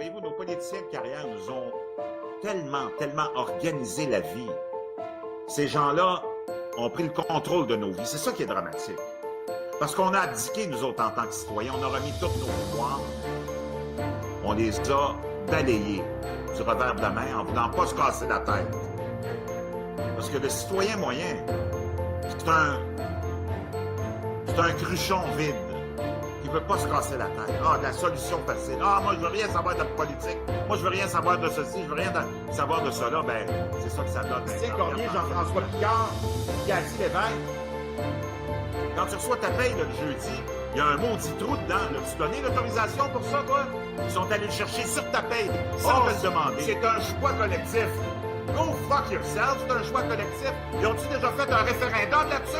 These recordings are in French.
Voyez-vous, nos politiciens de carrière nous ont tellement organisé la vie. Ces gens-là ont pris le contrôle de nos vies. C'est ça qui est dramatique. Parce qu'on a abdiqué, nous autres, en tant que citoyens. On a remis tous nos pouvoirs. On les a balayés du revers de la main en voulant pas se casser la tête. Parce que le citoyen moyen, c'est un cruchon vide qui ne veut pas se casser la tête. Ah, la solution facile. Ah, moi, je veux rien savoir de la politique. Moi, je veux rien savoir de ceci. Je veux rien savoir de cela. Ben, c'est ça que ça donne. Tiens, Cormier, Jean-François Picard, Cathy Lévesque. Quand tu reçois ta paye le jeudi, il y a un maudit trou dedans. Tu donnais l'autorisation pour ça, quoi? Ils sont allés le chercher sur ta paye sans te le demander. C'est un choix collectif. Go fuck yourself, c'est un choix collectif. Ils ont-tu déjà fait un référendum là-dessus?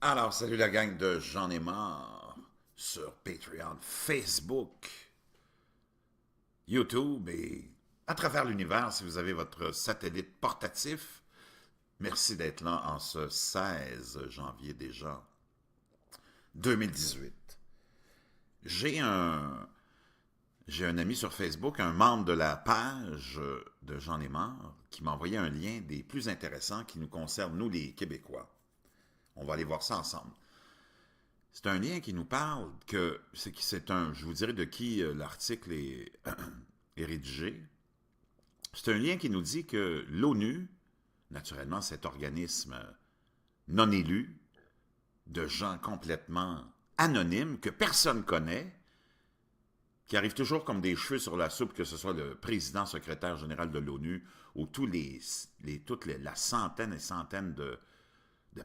Alors, salut la gang de J'en ai marre sur Patreon, Facebook, YouTube et à travers l'univers si vous avez votre satellite portatif. Merci d'être là en ce 16 janvier déjà 2018. J'ai un ami sur Facebook, un membre de la page de J'en ai marre, qui m'a envoyé un lien des plus intéressants qui nous concernent, nous les Québécois. On va aller voir ça ensemble. C'est un lien qui nous parle que je vous dirai de qui l'article est rédigé. C'est un lien qui nous dit que l'ONU, naturellement cet organisme non élu, de gens complètement anonymes, que personne ne connaît, qui arrivent toujours comme des cheveux sur la soupe, que ce soit le président, secrétaire général de l'ONU, ou toute la centaine et centaines de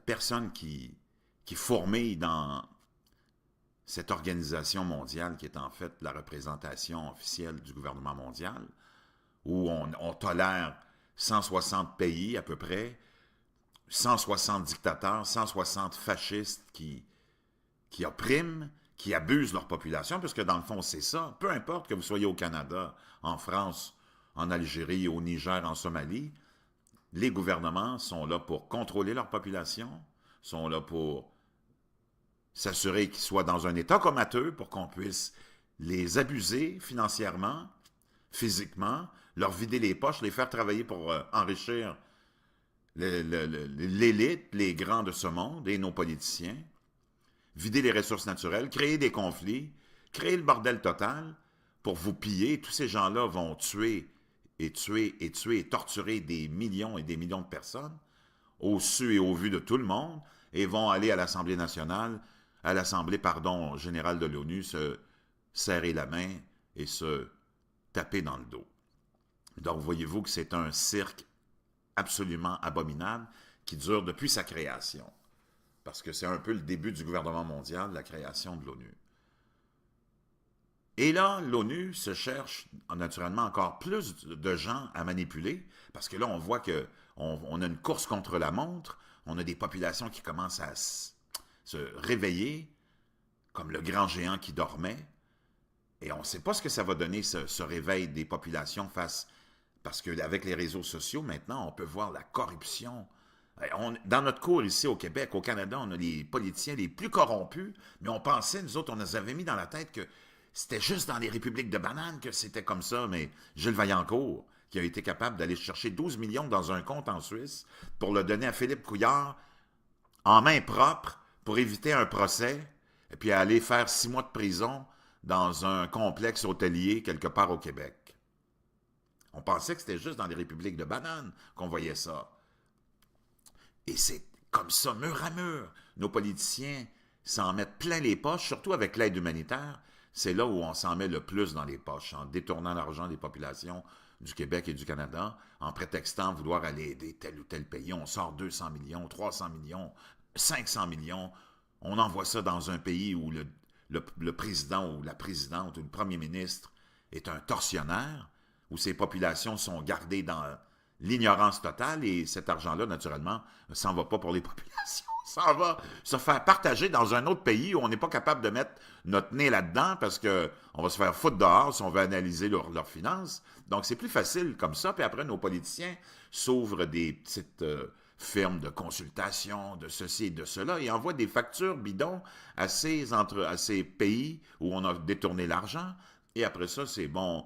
personnes qui fourmillent dans cette organisation mondiale qui est en fait la représentation officielle du gouvernement mondial, où on tolère 160 pays à peu près, 160 dictateurs, 160 fascistes qui oppriment, qui abusent leur population, parce que dans le fond, c'est ça. Peu importe que vous soyez au Canada, en France, en Algérie, au Niger, en Somalie, les gouvernements sont là pour contrôler leur population, sont là pour s'assurer qu'ils soient dans un état comateux pour qu'on puisse les abuser financièrement, physiquement, leur vider les poches, les faire travailler pour enrichir l'élite, les grands de ce monde et nos politiciens, vider les ressources naturelles, créer des conflits, créer le bordel total pour vous piller. Tous ces gens-là vont tuer et torturer des millions et des millions de personnes, au su et au vu de tout le monde, et vont aller à l'Assemblée nationale, à l'Assemblée, générale de l'ONU, se serrer la main et se taper dans le dos. Donc, voyez-vous que c'est un cirque absolument abominable qui dure depuis sa création. Parce que c'est un peu le début du gouvernement mondial, la création de l'ONU. Et là, l'ONU se cherche naturellement encore plus de gens à manipuler, parce que là, on voit qu'on a une course contre la montre, on a des populations qui commencent à se réveiller, comme le grand géant qui dormait, et on ne sait pas ce que ça va donner, ce réveil des populations parce qu'avec les réseaux sociaux, maintenant, on peut voir la corruption. Dans notre cour ici au Québec, au Canada, on a les politiciens les plus corrompus, mais on pensait, nous autres, on nous avait mis dans la tête que c'était juste dans les républiques de bananes que c'était comme ça, mais Gilles Vaillancourt, qui a été capable d'aller chercher 12 millions dans un compte en Suisse pour le donner à Philippe Couillard en main propre pour éviter un procès et puis aller faire 6 mois de prison dans un complexe hôtelier quelque part au Québec. On pensait que c'était juste dans les républiques de bananes qu'on voyait ça. Et c'est comme ça, mur à mur. Nos politiciens s'en mettent plein les poches, surtout avec l'aide humanitaire. C'est là où on s'en met le plus dans les poches, en détournant l'argent des populations du Québec et du Canada, en prétextant vouloir aller aider tel ou tel pays. On sort 200 millions, 300 millions, 500 millions. On envoie ça dans un pays où le président ou la présidente ou le premier ministre est un tortionnaire, où ces populations sont gardées dans l'ignorance totale, et cet argent-là, naturellement, s'en va pas pour les populations. Ça va se faire partager dans un autre pays où on n'est pas capable de mettre notre nez là-dedans parce qu'on va se faire foutre dehors si on veut analyser leurs finances. Donc, c'est plus facile comme ça. Puis après, nos politiciens s'ouvrent des petites firmes de consultation, de ceci et de cela, et envoient des factures bidons à ces pays où on a détourné l'argent. Et après ça, ces bons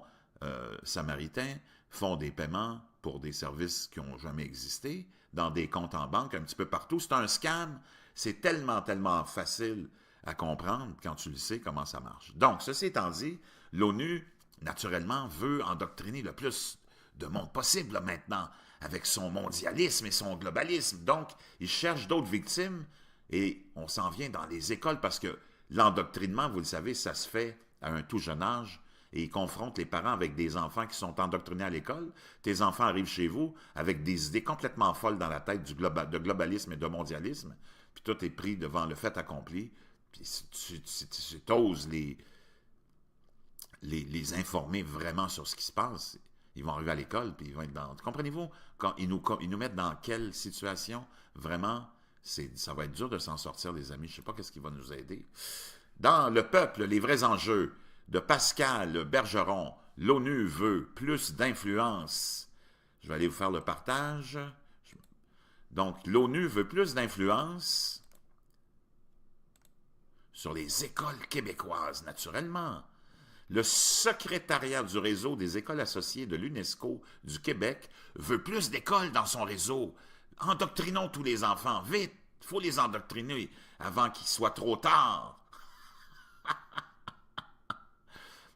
Samaritains font des paiements pour des services qui n'ont jamais existé, dans des comptes en banque un petit peu partout. C'est un scam. C'est tellement, tellement facile à comprendre quand tu le sais comment ça marche. Donc, ceci étant dit, l'ONU, naturellement, veut endoctriner le plus de monde possible là, maintenant, avec son mondialisme et son globalisme. Donc, il cherche d'autres victimes et on s'en vient dans les écoles parce que l'endoctrinement, vous le savez, ça se fait à un tout jeune âge. Et ils confrontent les parents avec des enfants qui sont endoctrinés à l'école. Tes enfants arrivent chez vous avec des idées complètement folles dans la tête de globalisme et de mondialisme, puis tout est pris devant le fait accompli, puis si tu oses les informer vraiment sur ce qui se passe, ils vont arriver à l'école, puis ils vont être dans... Comprenez-vous? Quand ils nous mettent dans quelle situation, vraiment, ça va être dur de s'en sortir, les amis. Je ne sais pas qu'est-ce qui va nous aider. Dans le peuple, les vrais enjeux, de Pascal Bergeron, l'ONU veut plus d'influence. Je vais aller vous faire le partage. Donc, l'ONU veut plus d'influence sur les écoles québécoises, naturellement. Le secrétariat du réseau des écoles associées de l'UNESCO du Québec veut plus d'écoles dans son réseau. Endoctrinons tous les enfants, vite! Il faut les endoctriner avant qu'il soit trop tard.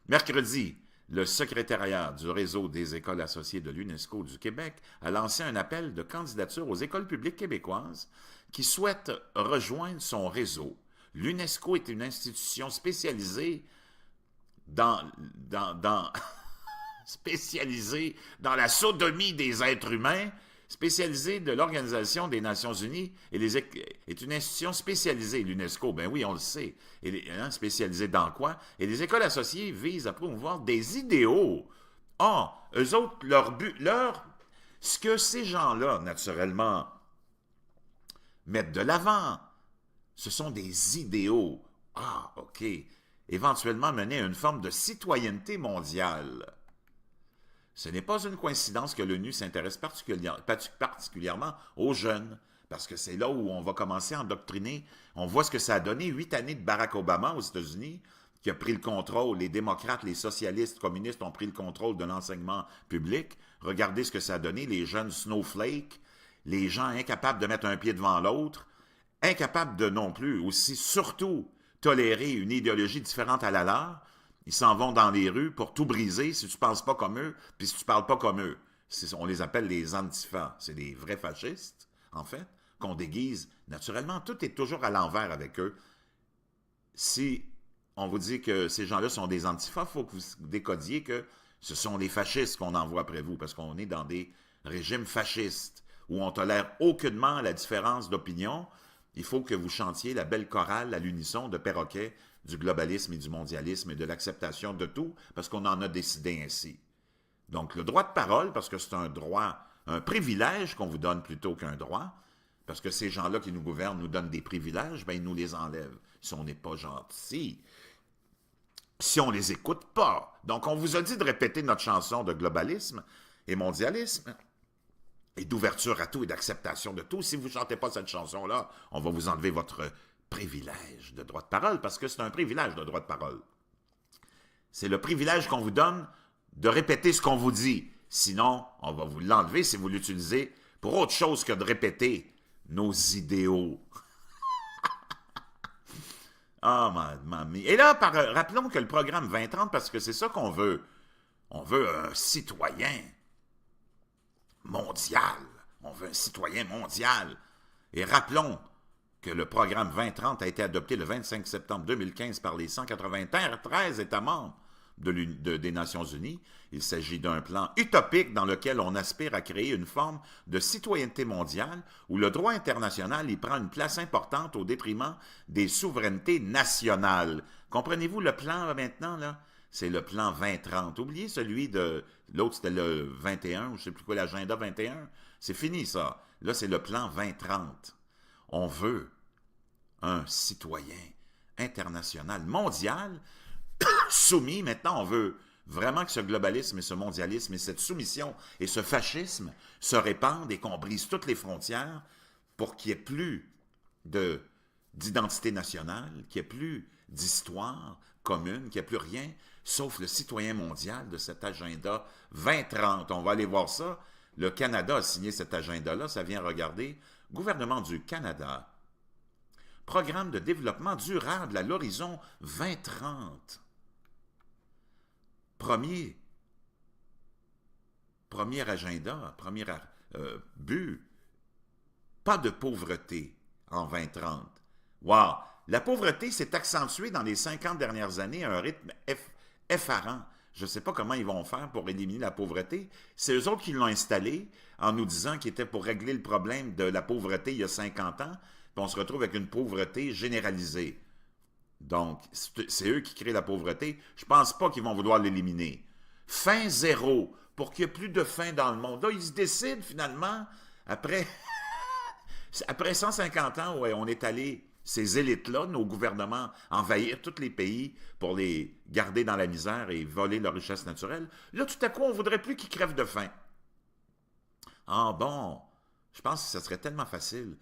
Mercredi, le secrétariat du réseau des écoles associées de l'UNESCO du Québec a lancé un appel de candidature aux écoles publiques québécoises qui souhaitent rejoindre son réseau. L'UNESCO est une institution spécialisée spécialisée dans la sodomie des êtres humains, spécialisée de l'Organisation des Nations Unies, est une institution spécialisée, l'UNESCO, ben oui, on le sait, spécialisée dans quoi? Et les écoles associées visent à promouvoir des idéaux. Eux autres, ce que ces gens-là, naturellement, mettent de l'avant, ce sont des idéaux. OK. Éventuellement mener à une forme de citoyenneté mondiale. Ce n'est pas une coïncidence que l'ONU s'intéresse particulièrement aux jeunes, parce que c'est là où on va commencer à endoctriner. On voit ce que ça a donné, 8 années de Barack Obama aux États-Unis, qui a pris le contrôle, les démocrates, les socialistes, communistes ont pris le contrôle de l'enseignement public. Regardez ce que ça a donné, les jeunes snowflakes, les gens incapables de mettre un pied devant l'autre, incapables de non plus aussi, surtout, tolérer une idéologie différente à la leur. Ils s'en vont dans les rues pour tout briser si tu ne penses pas comme eux, puis si tu ne parles pas comme eux. On les appelle les antifas. C'est des vrais fascistes, en fait, qu'on déguise. Naturellement, tout est toujours à l'envers avec eux. Si on vous dit que ces gens-là sont des antifas, il faut que vous décodiez que ce sont les fascistes qu'on envoie après vous, parce qu'on est dans des régimes fascistes où on tolère aucunement la différence d'opinion. Il faut que vous chantiez la belle chorale à l'unisson de perroquets du globalisme et du mondialisme et de l'acceptation de tout, parce qu'on en a décidé ainsi. Donc, le droit de parole, parce que c'est un droit, un privilège qu'on vous donne plutôt qu'un droit, parce que ces gens-là qui nous gouvernent nous donnent des privilèges, bien, ils nous les enlèvent si on n'est pas gentil, si on ne les écoute pas. Donc, on vous a dit de répéter notre chanson de globalisme et mondialisme, et d'ouverture à tout et d'acceptation de tout. Si vous ne chantez pas cette chanson-là, on va vous enlever votre privilège de droit de parole, parce que c'est un privilège de droit de parole. C'est le privilège qu'on vous donne de répéter ce qu'on vous dit. Sinon, on va vous l'enlever si vous l'utilisez pour autre chose que de répéter nos idéaux. Mamie. Et là, rappelons que le programme 2030, parce que c'est ça qu'on veut. On veut un citoyen mondial. On veut un citoyen mondial. Et rappelons que le programme 2030 a été adopté le 25 septembre 2015 par les 193 États membres des Nations Unies. Il s'agit d'un plan utopique dans lequel on aspire à créer une forme de citoyenneté mondiale où le droit international y prend une place importante au détriment des souverainetés nationales. Comprenez-vous le plan là, maintenant, là? C'est le plan 2030. Oubliez celui de... L'autre, c'était le 21, ou je ne sais plus quoi, l'agenda 21. C'est fini, ça. Là, c'est le plan 2030. On veut un citoyen international, mondial, soumis. Maintenant, on veut vraiment que ce globalisme et ce mondialisme et cette soumission et ce fascisme se répandent et qu'on brise toutes les frontières pour qu'il n'y ait plus d'identité nationale, qu'il n'y ait plus d'histoire commune, qu'il n'y ait plus rien, sauf le citoyen mondial de cet agenda 2030. On va aller voir ça. Le Canada a signé cet agenda-là, ça vient regarder. Gouvernement du Canada, programme de développement durable à l'horizon 2030. Premier agenda, premier but, pas de pauvreté en 2030. Wow! La pauvreté s'est accentuée dans les 50 dernières années à un rythme effarant. Je ne sais pas comment ils vont faire pour éliminer la pauvreté. C'est eux autres qui l'ont installé en nous disant qu'il était pour régler le problème de la pauvreté il y a 50 ans, puis on se retrouve avec une pauvreté généralisée. Donc, c'est eux qui créent la pauvreté. Je ne pense pas qu'ils vont vouloir l'éliminer. Faim zéro, pour qu'il n'y ait plus de faim dans le monde. Là, ils se décident finalement, après 150 ans, ouais, on est allé, ces élites-là, nos gouvernements, envahir tous les pays pour les garder dans la misère et voler leur richesse naturelle. Là, tout à coup, on ne voudrait plus qu'ils crèvent de faim. Ah bon, je pense que ce serait tellement facile.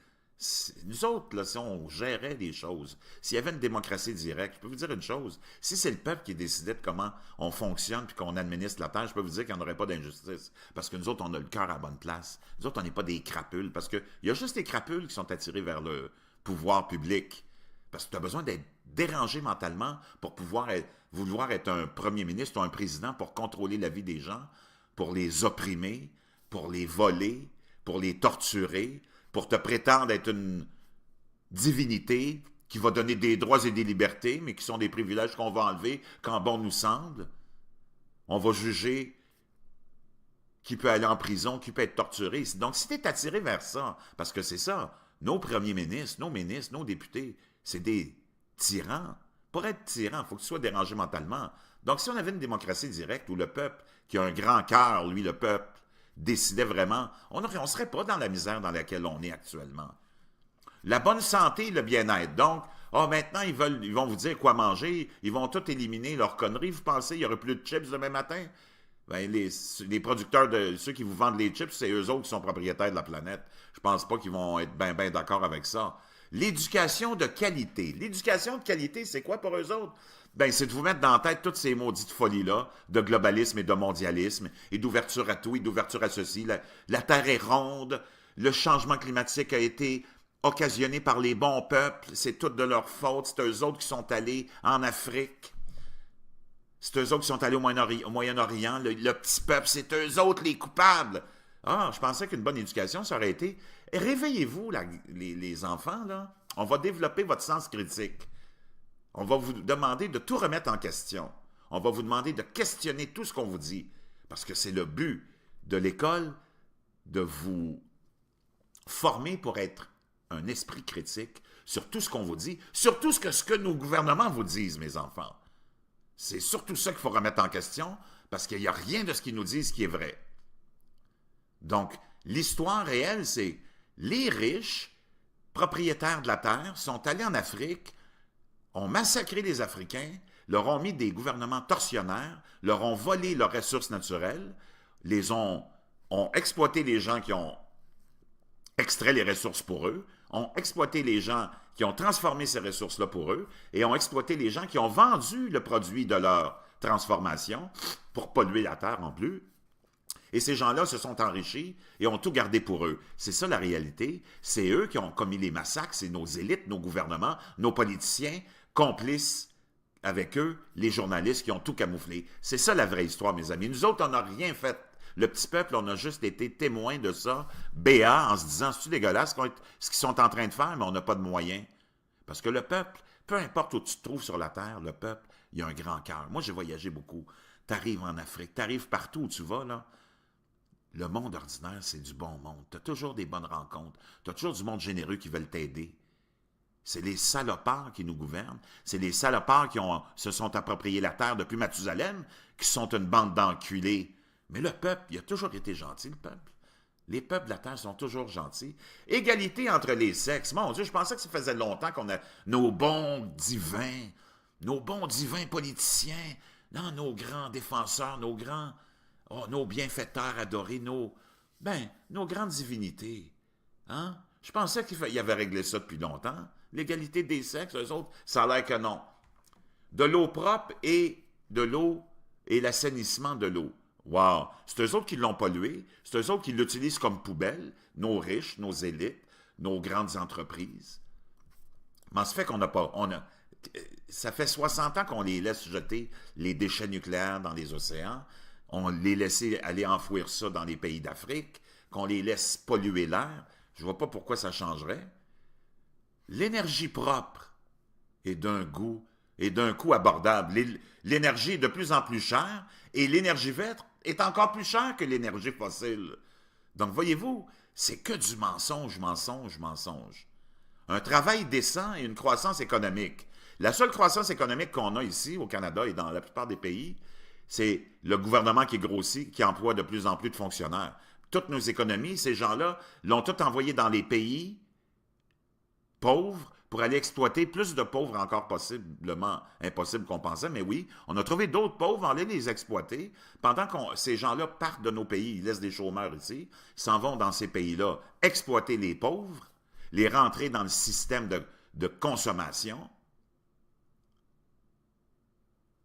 Nous autres, là, si on gérait les choses, s'il y avait une démocratie directe, je peux vous dire une chose, si c'est le peuple qui décidait de comment on fonctionne puis qu'on administre la terre, je peux vous dire qu'il n'y en aurait pas d'injustice. Parce que nous autres, on a le cœur à la bonne place. Nous autres, on n'est pas des crapules. Parce qu'il y a juste des crapules qui sont attirés vers le pouvoir public. Parce que tu as besoin d'être dérangé mentalement pour vouloir être un premier ministre ou un président pour contrôler la vie des gens, pour les opprimer, pour les voler, pour les torturer, pour te prétendre être une divinité qui va donner des droits et des libertés, mais qui sont des privilèges qu'on va enlever quand bon nous semble. On va juger qui peut aller en prison, qui peut être torturé. Donc, si tu es attiré vers ça, parce que c'est ça, nos premiers ministres, nos députés, c'est des tyrans. Pour être tyran, il faut que tu sois dérangé mentalement. Donc, si on avait une démocratie directe où le peuple, qui a un grand cœur, lui, le peuple, décidait vraiment, on ne serait pas dans la misère dans laquelle on est actuellement. La bonne santé et le bien-être. Donc, maintenant, ils vont vous dire quoi manger, ils vont tout éliminer leurs conneries. Vous pensez qu'il n'y aurait plus de chips demain matin? Ben, les producteurs, ceux qui vous vendent les chips, c'est eux autres qui sont propriétaires de la planète. Je pense pas qu'ils vont être bien d'accord avec ça. L'éducation de qualité. L'éducation de qualité, c'est quoi pour eux autres? Ben, c'est de vous mettre dans la tête toutes ces maudites folies-là, de globalisme et de mondialisme, et d'ouverture à tout, et d'ouverture à ceci. La Terre est ronde, le changement climatique a été occasionné par les bons peuples, c'est tout de leur faute, c'est eux autres qui sont allés en Afrique, c'est eux autres qui sont allés au Moyen-Orient, le petit peuple, c'est eux autres les coupables. Ah, je pensais qu'une bonne éducation, ça aurait été, réveillez-vous, les enfants, là, on va développer votre sens critique. On va vous demander de tout remettre en question. On va vous demander de questionner tout ce qu'on vous dit. Parce que c'est le but de l'école de vous former pour être un esprit critique sur tout ce qu'on vous dit, sur tout ce que nos gouvernements vous disent, mes enfants. C'est surtout ça qu'il faut remettre en question, parce qu'il n'y a rien de ce qu'ils nous disent qui est vrai. Donc, l'histoire réelle, c'est les riches, propriétaires de la terre, sont allés en Afrique, ont massacré les Africains, leur ont mis des gouvernements tortionnaires, leur ont volé leurs ressources naturelles, ont exploité les gens qui ont extrait les ressources pour eux, ont exploité les gens qui ont transformé ces ressources-là pour eux, et ont exploité les gens qui ont vendu le produit de leur transformation pour polluer la terre en plus. Et ces gens-là se sont enrichis et ont tout gardé pour eux. C'est ça la réalité. C'est eux qui ont commis les massacres, c'est nos élites, nos gouvernements, nos politiciens, complices avec eux, les journalistes qui ont tout camouflé. C'est ça la vraie histoire, mes amis. Nous autres, on n'a rien fait. Le petit peuple, on a juste été témoins de ça, béat, en se disant, c'est-tu dégueulasse ce qu'ils sont en train de faire, mais on n'a pas de moyens. Parce que le peuple, peu importe où tu te trouves sur la terre, le peuple, il a un grand cœur. Moi, j'ai voyagé beaucoup. Tu arrives en Afrique, tu arrives partout où tu vas, là. Le monde ordinaire, c'est du bon monde. Tu as toujours des bonnes rencontres. Tu as toujours du monde généreux qui veulent t'aider. C'est les salopards qui nous gouvernent. C'est les salopards qui se sont appropriés la terre depuis Mathusalem, qui sont une bande d'enculés. Mais le peuple, il a toujours été gentil, le peuple. Les peuples de la terre sont toujours gentils. Égalité entre les sexes. Mon Dieu, je pensais que ça faisait longtemps qu'on a nos bons divins politiciens, non, nos grands défenseurs, nos bienfaiteurs adorés, nos grandes divinités. Hein? Je pensais qu'il avait réglé ça depuis longtemps. L'égalité des sexes, eux autres, ça a l'air que non. De l'eau propre et l'assainissement de l'eau. Wow! C'est eux autres qui l'ont pollué, c'est eux autres qui l'utilisent comme poubelle, nos riches, nos élites, nos grandes entreprises. Mais ça fait qu'on n'a pas... ça fait 60 ans qu'on les laisse jeter les déchets nucléaires dans les océans, on les laisse aller enfouir ça dans les pays d'Afrique, qu'on les laisse polluer l'air. Je ne vois pas pourquoi ça changerait. L'énergie propre est d'un coût abordable. L'énergie est de plus en plus chère et l'énergie verte est encore plus chère que l'énergie fossile. Donc, voyez-vous, c'est que du mensonge, mensonge, mensonge. Un travail décent et une croissance économique. La seule croissance économique qu'on a ici, au Canada et dans la plupart des pays, c'est le gouvernement qui grossit, qui emploie de plus en plus de fonctionnaires. Toutes nos économies, ces gens-là, l'ont tout envoyé dans les pays pauvres pour aller exploiter plus de pauvres encore possiblement impossible qu'on pensait. Mais oui, on a trouvé d'autres pauvres, on allait les exploiter. Pendant que ces gens-là partent de nos pays, ils laissent des chômeurs ici, ils s'en vont dans ces pays-là exploiter les pauvres, les rentrer dans le système de consommation.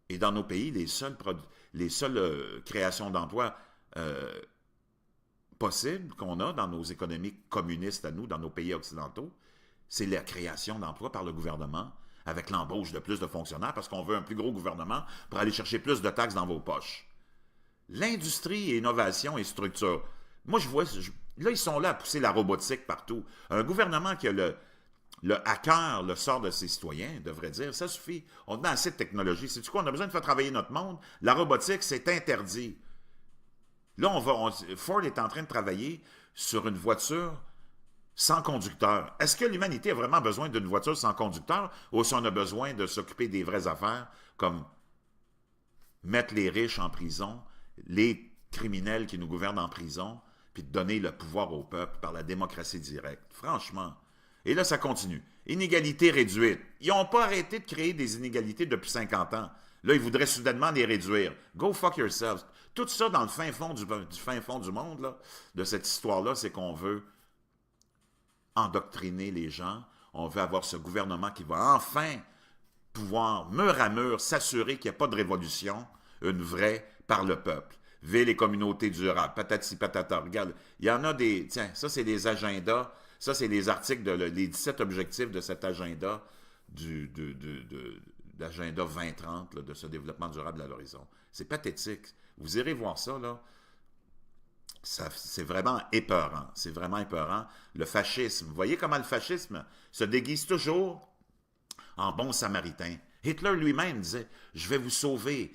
Et dans nos pays, les seules créations d'emplois possibles qu'on a dans nos économies communistes à nous, dans nos pays occidentaux, c'est la création d'emplois par le gouvernement avec l'embauche de plus de fonctionnaires parce qu'on veut un plus gros gouvernement pour aller chercher plus de taxes dans vos poches. L'industrie, innovation et structure. Moi, je vois, là, ils sont là à pousser la robotique partout. Un gouvernement qui a le hacker, le sort de ses citoyens, devrait dire, ça suffit. On a assez de technologie. C'est-tu quoi? On a besoin de faire travailler notre monde. La robotique, c'est interdit. Là, Ford est en train de travailler sur une voiture sans conducteur. Est-ce que l'humanité a vraiment besoin d'une voiture sans conducteur ou si on a besoin de s'occuper des vraies affaires comme mettre les riches en prison, les criminels qui nous gouvernent en prison, puis de donner le pouvoir au peuple par la démocratie directe? Franchement. Et là, ça continue. Inégalité réduite. Ils n'ont pas arrêté de créer des inégalités depuis 50 ans. Là, ils voudraient soudainement les réduire. Go fuck yourselves. Tout ça dans le fin fond du monde, là, de cette histoire-là, c'est qu'on veut endoctriner les gens. On veut avoir ce gouvernement qui va enfin pouvoir, mur à mur, s'assurer qu'il n'y a pas de révolution, une vraie, par le peuple. Vive les communautés durables, patati patata. Regarde, il y en a des... Tiens, ça, c'est les agendas. Ça, c'est les articles, les 17 objectifs de cet agenda, l'agenda 2030, là, de ce développement durable à l'horizon. C'est pathétique. Vous irez voir ça, là. C'est vraiment épeurant. C'est vraiment épeurant. Le fascisme. Vous voyez comment le fascisme se déguise toujours en bon samaritain. Hitler lui-même disait « Je vais vous sauver ».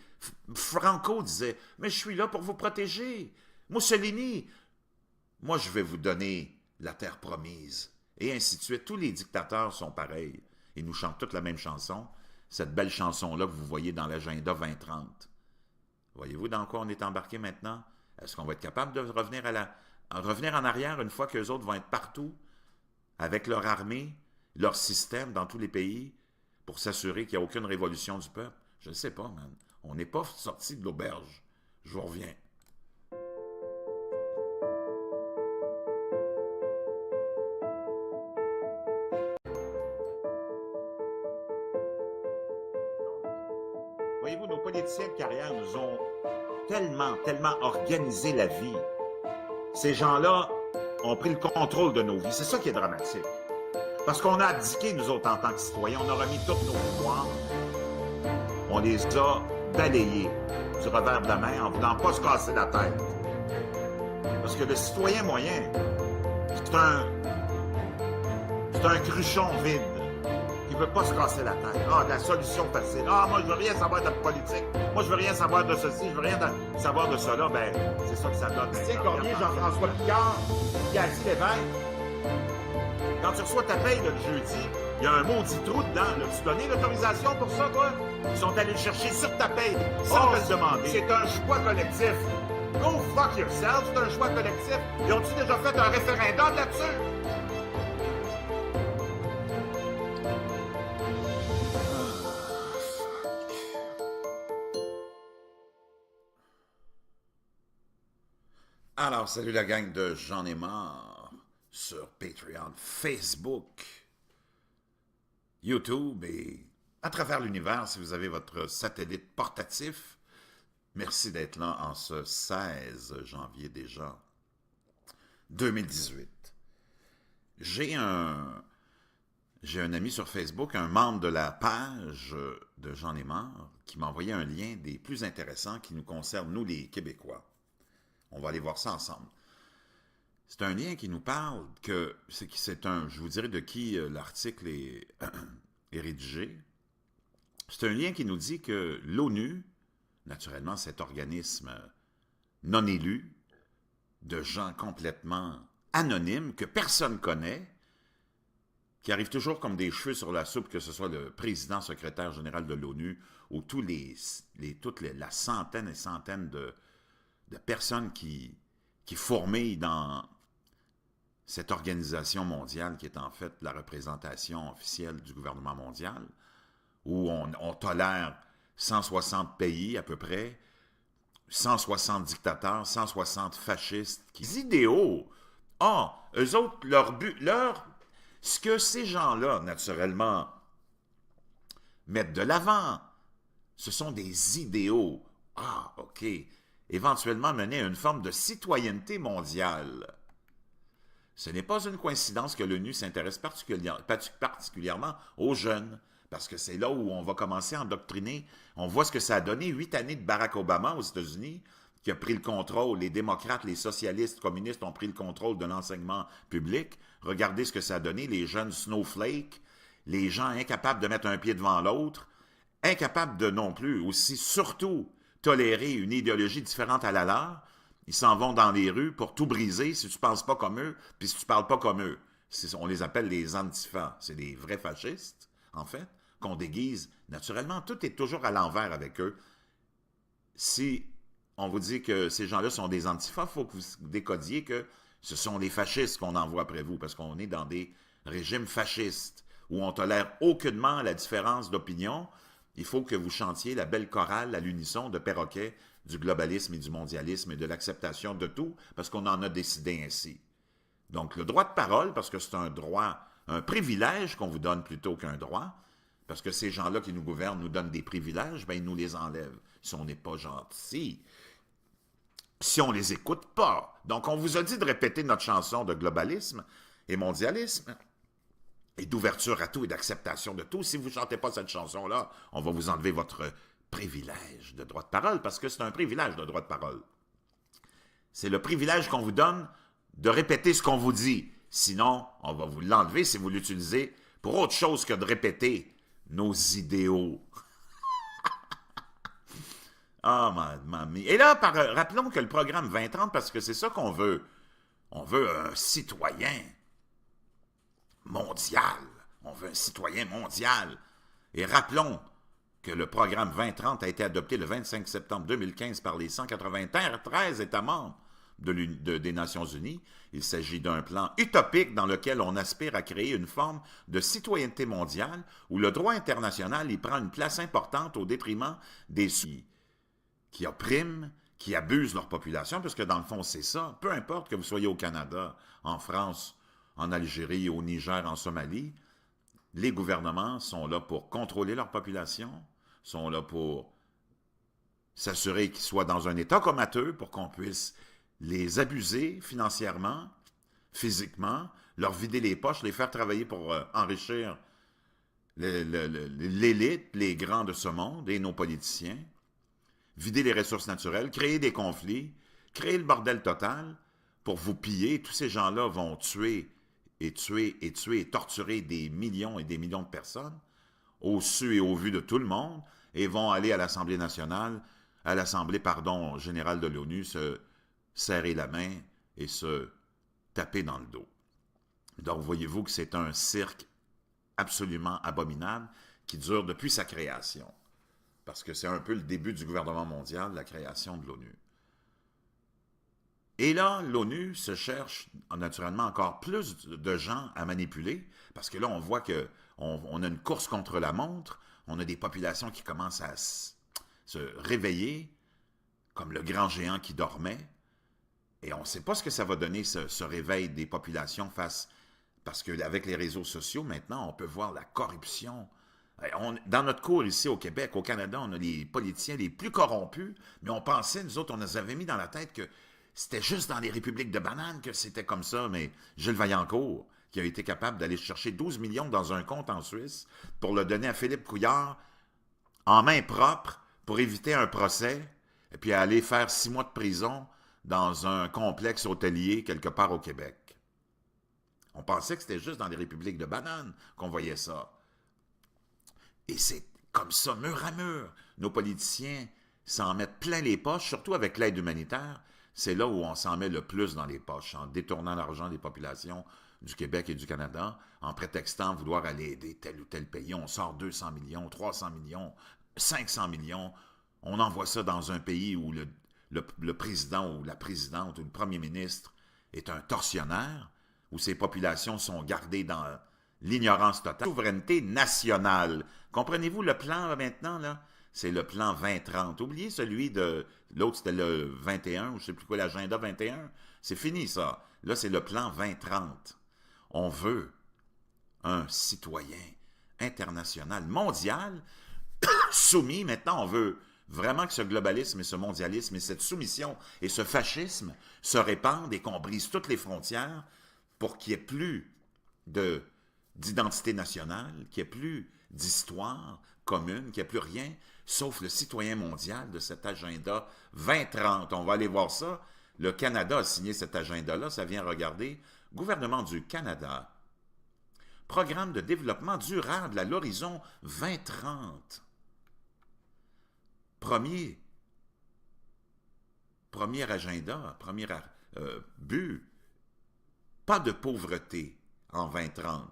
Franco disait « Mais je suis là pour vous protéger ». Mussolini « Moi, je vais vous donner la terre promise ». Et ainsi de suite. Tous les dictateurs sont pareils. Ils nous chantent toutes la même chanson. Cette belle chanson-là que vous voyez dans l'agenda 2030. Voyez-vous dans quoi on est embarqué maintenant? Est-ce qu'on va être capable de revenir en arrière une fois qu'eux autres vont être partout, avec leur armée, leur système dans tous les pays, pour s'assurer qu'il n'y a aucune révolution du peuple? Je ne sais pas, man. On n'est pas sorti de l'auberge. Je vous reviens. Voyez-vous, nos politiciens de carrière nous ont tellement organisé la vie. Ces gens-là ont pris le contrôle de nos vies. C'est ça qui est dramatique. Parce qu'on a abdiqué, nous autres, en tant que citoyens. On a remis tous nos pouvoirs. On les a balayés du revers de la main en ne voulant pas se casser la tête. Parce que le citoyen moyen, c'est un cruchon vide. Il ne veut pas se casser la tête. Ah, la solution facile. Ah, moi, je veux rien savoir de la politique. Moi, je veux rien savoir de ceci. Je veux rien savoir de cela. Ben, c'est ça que ça donne. Tu sais, Cormier, Jean-François Picard, Cathy Lévesque, quand tu reçois ta paye le jeudi, Il y a un maudit trou dedans. Là. Tu donné l'autorisation pour ça, toi? Ils sont allés le chercher sur ta paye, sans te le demander. C'est un choix collectif. Go fuck yourself, c'est un choix collectif. Ils ont-tu déjà fait un référendum là-dessus? Alors, salut la gang de J'en ai marre sur Patreon, Facebook, YouTube et à travers l'univers si vous avez votre satellite portatif. Merci d'être là en ce 16 janvier déjà 2018. J'ai un ami sur Facebook, un membre de la page de J'en ai marre, qui m'a envoyé un lien des plus intéressants qui nous concernent, nous les Québécois. On va aller voir ça ensemble. C'est un lien qui nous parle que je vous dirai de qui l'article est rédigé. C'est un lien qui nous dit que l'ONU, naturellement cet organisme non élu, de gens complètement anonymes, que personne connaît, qui arrivent toujours comme des cheveux sur la soupe, que ce soit le président secrétaire général de l'ONU ou toute la centaine et centaine de personnes qui fourmillent dans cette organisation mondiale qui est en fait la représentation officielle du gouvernement mondial, où on tolère 160 pays à peu près, 160 dictateurs, 160 fascistes, des idéaux. Eux autres, ce que ces gens-là, naturellement, mettent de l'avant, ce sont des idéaux. OK. Éventuellement mener à une forme de citoyenneté mondiale. Ce n'est pas une coïncidence que l'ONU s'intéresse particulièrement aux jeunes, parce que c'est là où on va commencer à endoctriner. On voit ce que ça a donné, 8 années de Barack Obama aux États-Unis, qui a pris le contrôle, les démocrates, les socialistes, communistes ont pris le contrôle de l'enseignement public. Regardez ce que ça a donné, les jeunes snowflakes, les gens incapables de mettre un pied devant l'autre, incapables de non plus, aussi surtout, tolérer une idéologie différente à la leur. Ils s'en vont dans les rues pour tout briser si tu ne penses pas comme eux, puis si tu ne parles pas comme eux. On les appelle les antifas. C'est des vrais fascistes, en fait, qu'on déguise. Naturellement, tout est toujours à l'envers avec eux. Si on vous dit que ces gens-là sont des antifas, il faut que vous décodiez que ce sont les fascistes qu'on envoie après vous, parce qu'on est dans des régimes fascistes, où on tolère aucunement la différence d'opinion. Il faut que vous chantiez la belle chorale à l'unisson de perroquets du globalisme et du mondialisme et de l'acceptation de tout, parce qu'on en a décidé ainsi. Donc, le droit de parole, parce que c'est un droit, un privilège qu'on vous donne plutôt qu'un droit, parce que ces gens-là qui nous gouvernent nous donnent des privilèges, bien, ils nous les enlèvent si on n'est pas gentil, si on ne les écoute pas. Donc, on vous a dit de répéter notre chanson de globalisme et mondialisme, et d'ouverture à tout et d'acceptation de tout. Si vous ne chantez pas cette chanson-là, on va vous enlever votre privilège de droit de parole, parce que c'est un privilège de droit de parole. C'est le privilège qu'on vous donne de répéter ce qu'on vous dit. Sinon, on va vous l'enlever si vous l'utilisez pour autre chose que de répéter nos idéaux. Mamie. Et là, rappelons que le programme 2030, parce que c'est ça qu'on veut. On veut un citoyen mondial. On veut un citoyen mondial. Et rappelons que le programme 2030 a été adopté le 25 septembre 2015 par les 193 États membres des Nations Unies. Il s'agit d'un plan utopique dans lequel on aspire à créer une forme de citoyenneté mondiale où le droit international y prend une place importante au détriment des qui oppriment, qui abusent leur population, parce que dans le fond, c'est ça. Peu importe que vous soyez au Canada, en France, en Algérie, au Niger, en Somalie, les gouvernements sont là pour contrôler leur population, sont là pour s'assurer qu'ils soient dans un état comateux pour qu'on puisse les abuser financièrement, physiquement, leur vider les poches, les faire travailler pour enrichir l'élite, les grands de ce monde et nos politiciens, vider les ressources naturelles, créer des conflits, créer le bordel total pour vous piller. Tous ces gens-là vont tuer et torturer des millions et des millions de personnes au su et au vu de tout le monde et vont aller à l'Assemblée nationale, à l'Assemblée, générale de l'ONU, se serrer la main et se taper dans le dos. Donc, voyez-vous que c'est un cirque absolument abominable qui dure depuis sa création. Parce que c'est un peu le début du gouvernement mondial, la création de l'ONU. Et là, l'ONU se cherche naturellement encore plus de gens à manipuler, parce que là, on voit qu'on a une course contre la montre, on a des populations qui commencent à se réveiller, comme le grand géant qui dormait, et on ne sait pas ce que ça va donner, ce réveil des populations parce qu'avec les réseaux sociaux, maintenant, on peut voir la corruption. Dans notre cours ici au Québec, au Canada, on a les politiciens les plus corrompus, mais on pensait, nous autres, on nous avait mis dans la tête que c'était juste dans les républiques de bananes que c'était comme ça, mais Gilles Vaillancourt, qui a été capable d'aller chercher 12 millions dans un compte en Suisse pour le donner à Philippe Couillard en main propre pour éviter un procès et puis aller faire 6 mois de prison dans un complexe hôtelier quelque part au Québec. On pensait que c'était juste dans les républiques de bananes qu'on voyait ça. Et c'est comme ça, mur à mur. Nos politiciens s'en mettent plein les poches, surtout avec l'aide humanitaire. C'est là où on s'en met le plus dans les poches, en détournant l'argent des populations du Québec et du Canada, en prétextant vouloir aller aider tel ou tel pays. On sort 200 millions, 300 millions, 500 millions. On envoie ça dans un pays où le président ou la présidente ou le premier ministre est un tortionnaire, où ces populations sont gardées dans l'ignorance totale. Souveraineté nationale. Comprenez-vous le plan maintenant, là? C'est le plan 2030. Oubliez celui de... L'autre, c'était le 21, ou je ne sais plus quoi, l'agenda 21. C'est fini, ça. Là, c'est le plan 2030. On veut un citoyen international, mondial, soumis. Maintenant, on veut vraiment que ce globalisme et ce mondialisme et cette soumission et ce fascisme se répandent et qu'on brise toutes les frontières pour qu'il n'y ait plus d'identité nationale, qu'il n'y ait plus d'histoire commune, qu'il n'y ait plus rien, sauf le citoyen mondial de cet agenda 2030. On va aller voir ça. Le Canada a signé cet agenda-là, ça vient regarder. Gouvernement du Canada. Programme de développement durable à l'horizon 2030. Premier agenda, premier but. Pas de pauvreté en 2030.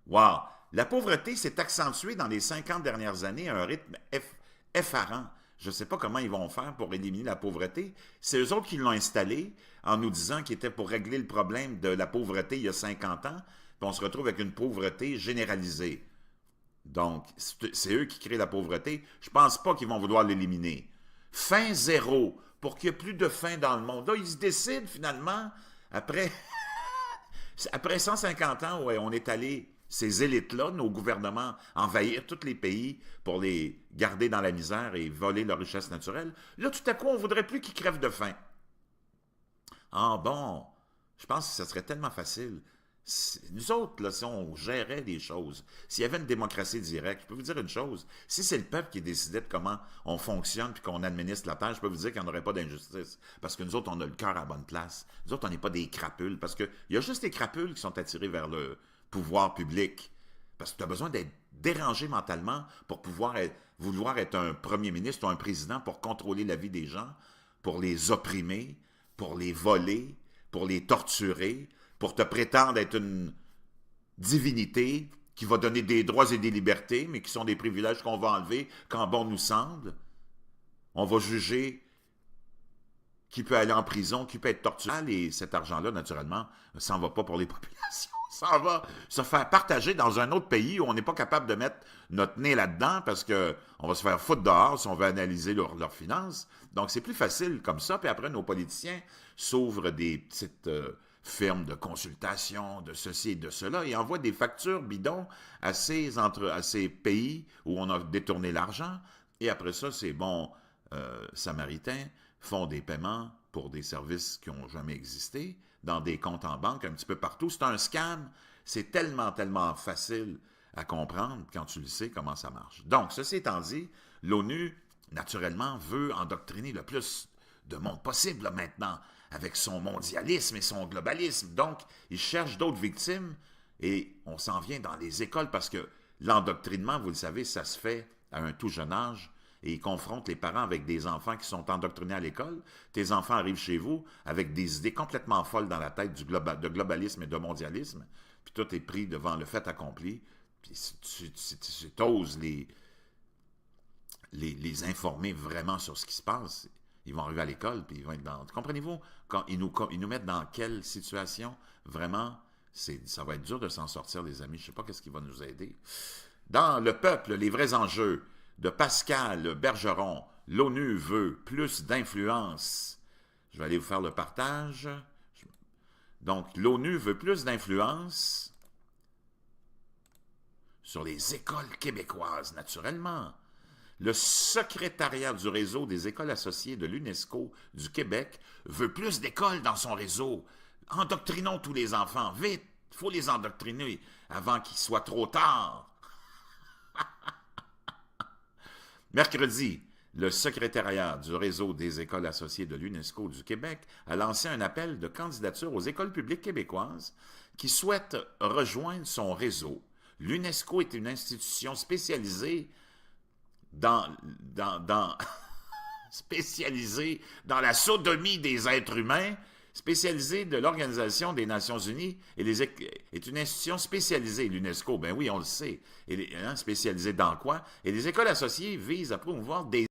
Wow! La pauvreté s'est accentuée dans les 50 dernières années à un rythme effarant. Je ne sais pas comment ils vont faire pour éliminer la pauvreté. C'est eux autres qui l'ont installé en nous disant qu'il était pour régler le problème de la pauvreté il y a 50 ans, puis on se retrouve avec une pauvreté généralisée. Donc, c'est eux qui créent la pauvreté. Je ne pense pas qu'ils vont vouloir l'éliminer. Faim zéro, pour qu'il n'y ait plus de faim dans le monde. Là, ils se décident finalement, après 150 ans, ouais, on est allé... Ces élites-là, nos gouvernements, envahir tous les pays pour les garder dans la misère et voler leur richesse naturelle. Là, tout à coup, on ne voudrait plus qu'ils crèvent de faim. Ah bon, je pense que ça serait tellement facile. Nous autres, là, si on gérait les choses, s'il y avait une démocratie directe, je peux vous dire une chose, si c'est le peuple qui décidait de comment on fonctionne puis qu'on administre la terre, je peux vous dire qu'il n'y en aurait pas d'injustice. Parce que nous autres, on a le cœur à la bonne place. Nous autres, on n'est pas des crapules. Parce qu'il y a juste des crapules qui sont attirés vers le pouvoir public. Parce que tu as besoin d'être dérangé mentalement pour vouloir être un premier ministre ou un président pour contrôler la vie des gens, pour les opprimer, pour les voler, pour les torturer, pour te prétendre être une divinité qui va donner des droits et des libertés, mais qui sont des privilèges qu'on va enlever quand bon nous semble. On va juger qui peut aller en prison, qui peut être torturé. Et cet argent-là, naturellement, ça n'en va pas pour les populations. Ça va se faire partager dans un autre pays où on n'est pas capable de mettre notre nez là-dedans parce qu'on va se faire foutre dehors si on veut analyser leurs finances. Donc, c'est plus facile comme ça. Puis après, nos politiciens s'ouvrent des petites firmes de consultation, de ceci et de cela, et envoient des factures bidons à ces pays où on a détourné l'argent. Et après ça, ces bons samaritains font des paiements pour des services qui n'ont jamais existé, dans des comptes en banque un petit peu partout. C'est un scam. C'est tellement, tellement facile à comprendre quand tu le sais comment ça marche. Donc, ceci étant dit, l'ONU, naturellement, veut endoctriner le plus de monde possible là, maintenant, avec son mondialisme et son globalisme. Donc, ils cherchent d'autres victimes et on s'en vient dans les écoles parce que l'endoctrinement, vous le savez, ça se fait à un tout jeune âge. Et ils confrontent les parents avec des enfants qui sont endoctrinés à l'école. Tes enfants arrivent chez vous avec des idées complètement folles dans la tête de globalisme et de mondialisme. Puis tout est pris devant le fait accompli. puis si tu oses les informer vraiment sur ce qui se passe, ils vont arriver à l'école, puis ils vont être dans... Comprenez-vous? Quand ils nous mettent dans quelle situation? Vraiment, ça va être dur de s'en sortir, les amis. Je ne sais pas qu'est-ce qui va nous aider. Dans Le Peuple, les vrais enjeux de Pascal Bergeron, l'ONU veut plus d'influence. Je vais aller vous faire le partage. Donc, l'ONU veut plus d'influence sur les écoles québécoises, naturellement. Le secrétariat du réseau des écoles associées de l'UNESCO du Québec veut plus d'écoles dans son réseau. Endoctrinons tous les enfants. Vite, il faut les endoctriner avant qu'il soit trop tard. Mercredi, le secrétariat du réseau des écoles associées de l'UNESCO du Québec a lancé un appel de candidature aux écoles publiques québécoises qui souhaitent rejoindre son réseau. L'UNESCO est une institution spécialisée spécialisée dans la sodomie des êtres humains, spécialisée de l'Organisation des Nations Unies, est une institution spécialisée, l'UNESCO, ben oui, on le sait, spécialisée dans quoi? Et les écoles associées visent à promouvoir des